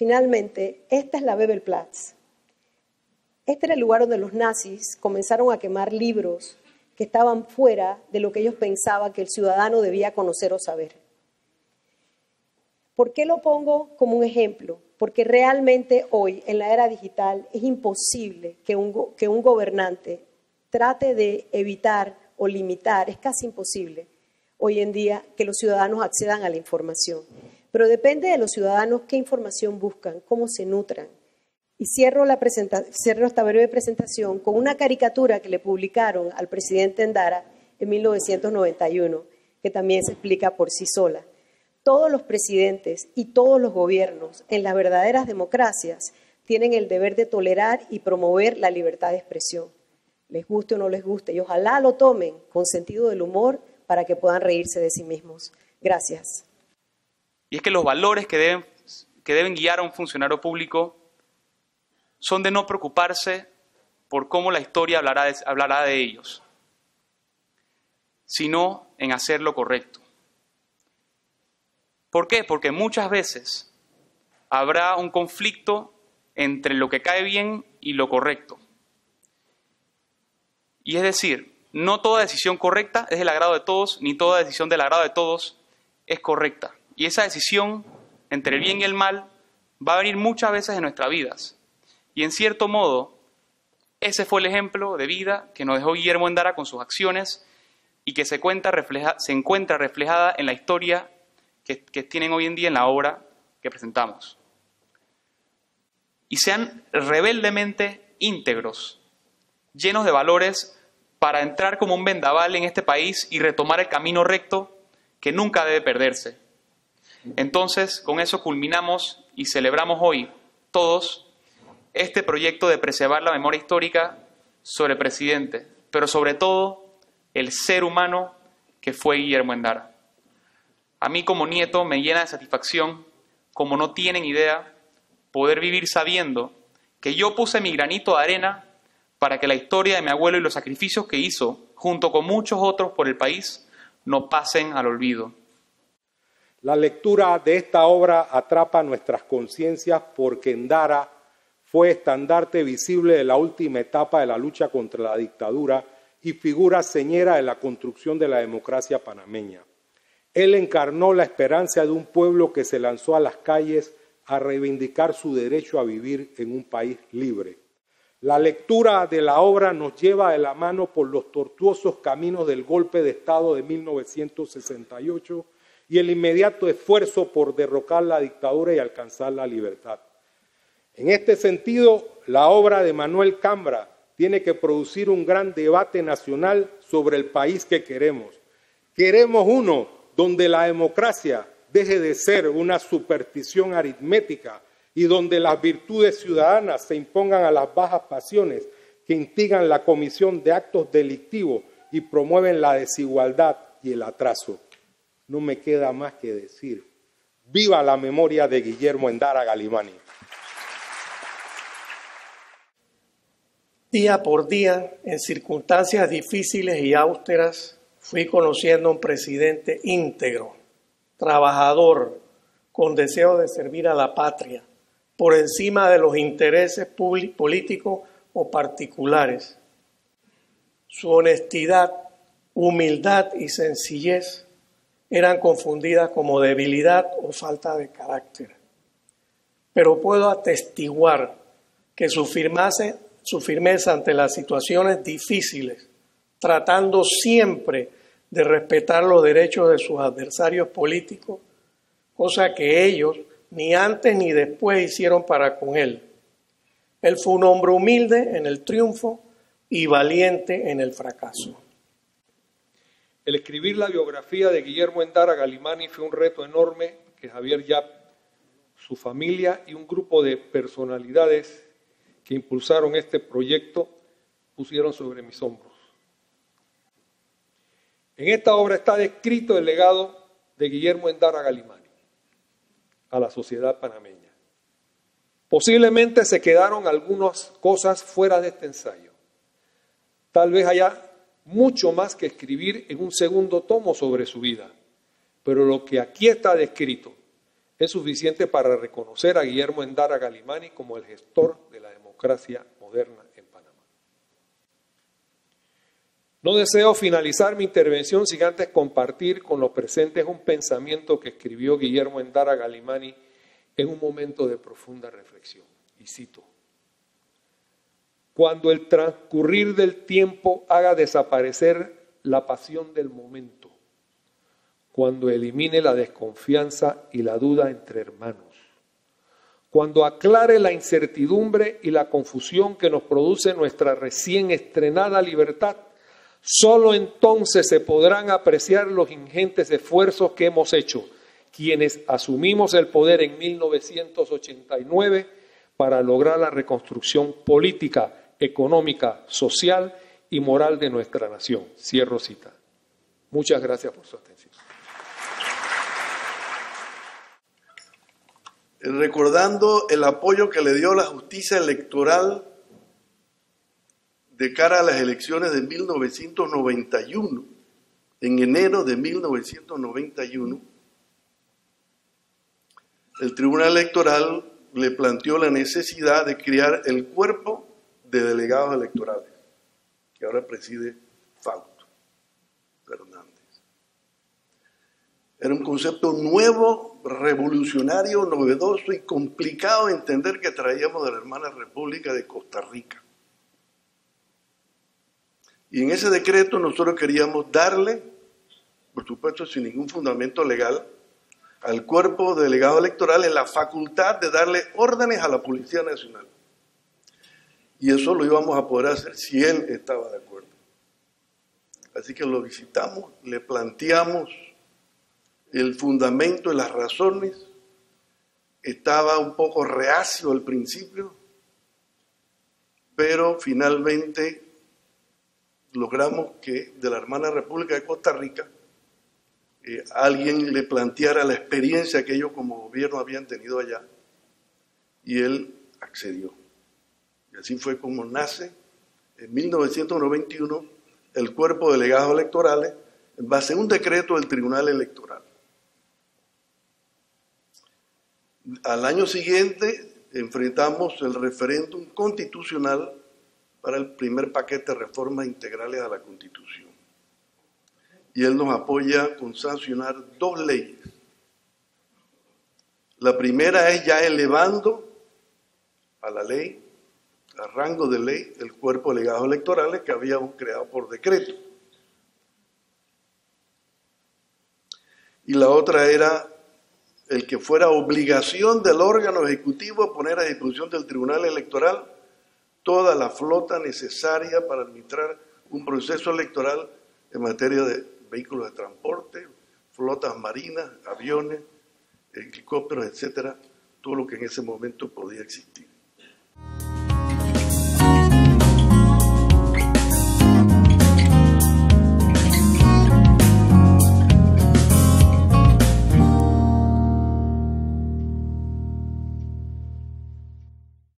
Finalmente, esta es la Bebelplatz. Este era el lugar donde los nazis comenzaron a quemar libros que estaban fuera de lo que ellos pensaban que el ciudadano debía conocer o saber. ¿Por qué lo pongo como un ejemplo? Porque realmente hoy, en la era digital, es imposible que un gobernante trate de evitar o limitar, es casi imposible hoy en día que los ciudadanos accedan a la información. Pero depende de los ciudadanos qué información buscan, cómo se nutran. Y cierro esta breve presentación con una caricatura que le publicaron al presidente Endara en 1991, que también se explica por sí sola. Todos los presidentes y todos los gobiernos en las verdaderas democracias tienen el deber de tolerar y promover la libertad de expresión. Les guste o no les guste, y ojalá lo tomen con sentido del humor para que puedan reírse de sí mismos. Gracias. Y es que los valores que deben guiar a un funcionario público son de no preocuparse por cómo la historia hablará de ellos, sino en hacer lo correcto. ¿Por qué? Porque muchas veces habrá un conflicto entre lo que cae bien y lo correcto. Y es decir, no toda decisión correcta es del agrado de todos, ni toda decisión del agrado de todos es correcta. Y esa decisión entre el bien y el mal va a venir muchas veces en nuestras vidas. Y en cierto modo, ese fue el ejemplo de vida que nos dejó Guillermo Endara con sus acciones y que se encuentra reflejada en la historia que tienen hoy en día en la obra que presentamos. Y sean rebeldemente íntegros, llenos de valores para entrar como un vendaval en este país y retomar el camino recto que nunca debe perderse. Entonces, con eso culminamos y celebramos hoy todos este proyecto de preservar la memoria histórica sobre el presidente, pero sobre todo el ser humano que fue Guillermo Endara. A mí como nieto me llena de satisfacción, como no tienen idea, poder vivir sabiendo que yo puse mi granito de arena para que la historia de mi abuelo y los sacrificios que hizo, junto con muchos otros por el país, no pasen al olvido. La lectura de esta obra atrapa nuestras conciencias porque Endara fue estandarte visible de la última etapa de la lucha contra la dictadura y figura señera de la construcción de la democracia panameña. Él encarnó la esperanza de un pueblo que se lanzó a las calles a reivindicar su derecho a vivir en un país libre. La lectura de la obra nos lleva de la mano por los tortuosos caminos del golpe de Estado de 1968 y el inmediato esfuerzo por derrocar la dictadura y alcanzar la libertad. En este sentido, la obra de Manuel Cambra tiene que producir un gran debate nacional sobre el país que queremos. Queremos uno donde la democracia deje de ser una superstición aritmética y donde las virtudes ciudadanas se impongan a las bajas pasiones que instigan la comisión de actos delictivos y promueven la desigualdad y el atraso. No me queda más que decir, ¡viva la memoria de Guillermo Endara Galimani! Día por día, en circunstancias difíciles y austeras, fui conociendo a un presidente íntegro, trabajador, con deseo de servir a la patria, por encima de los intereses políticos o particulares. Su honestidad, humildad y sencillez eran confundidas como debilidad o falta de carácter. Pero puedo atestiguar que su firmeza ante las situaciones difíciles, tratando siempre de respetar los derechos de sus adversarios políticos, cosa que ellos ni antes ni después hicieron para con él. Él fue un hombre humilde en el triunfo y valiente en el fracaso. El escribir la biografía de Guillermo Endara Galimani fue un reto enorme que Javier Yap, su familia y un grupo de personalidades que impulsaron este proyecto pusieron sobre mis hombros. En esta obra está descrito el legado de Guillermo Endara Galimani a la sociedad panameña. Posiblemente se quedaron algunas cosas fuera de este ensayo. Tal vez haya mucho más que escribir en un segundo tomo sobre su vida, pero lo que aquí está descrito es suficiente para reconocer a Guillermo Endara Galimani como el gestor de la democracia moderna en Panamá. No deseo finalizar mi intervención sin antes compartir con los presentes un pensamiento que escribió Guillermo Endara Galimani en un momento de profunda reflexión. Y cito: cuando el transcurrir del tiempo haga desaparecer la pasión del momento, cuando elimine la desconfianza y la duda entre hermanos, cuando aclare la incertidumbre y la confusión que nos produce nuestra recién estrenada libertad, solo entonces se podrán apreciar los ingentes esfuerzos que hemos hecho quienes asumimos el poder en 1989 para lograr la reconstrucción política, económica, social y moral de nuestra nación. Cierro cita. Muchas gracias por su atención. Recordando el apoyo que le dio la justicia electoral de cara a las elecciones de 1991, en enero de 1991, el Tribunal Electoral le planteó la necesidad de crear el cuerpo de delegados electorales, que ahora preside Fausto Fernández. Era un concepto nuevo, revolucionario, novedoso y complicado de entender que traíamos de la hermana República de Costa Rica. Y en ese decreto nosotros queríamos darle, por supuesto sin ningún fundamento legal, al cuerpo de delegados electorales la facultad de darle órdenes a la Policía Nacional. Y eso lo íbamos a poder hacer si él estaba de acuerdo. Así que lo visitamos, le planteamos el fundamento y las razones. Estaba un poco reacio al principio, pero finalmente logramos que de la hermana República de Costa Rica alguien le planteara la experiencia que ellos como gobierno habían tenido allá, y él accedió. Y así fue como nace en 1991 el cuerpo de delegados electorales en base a un decreto del Tribunal Electoral. Al año siguiente enfrentamos el referéndum constitucional para el primer paquete de reformas integrales a la Constitución. Y él nos apoya con sancionar 2 leyes. La primera es ya elevando a la ley, a rango de ley, el cuerpo de delegados electorales que habíamos creado por decreto. Y la otra era el que fuera obligación del órgano ejecutivo poner a disposición del Tribunal Electoral toda la flota necesaria para arbitrar un proceso electoral en materia de vehículos de transporte, flotas marinas, aviones, helicópteros, etcétera, todo lo que en ese momento podía existir.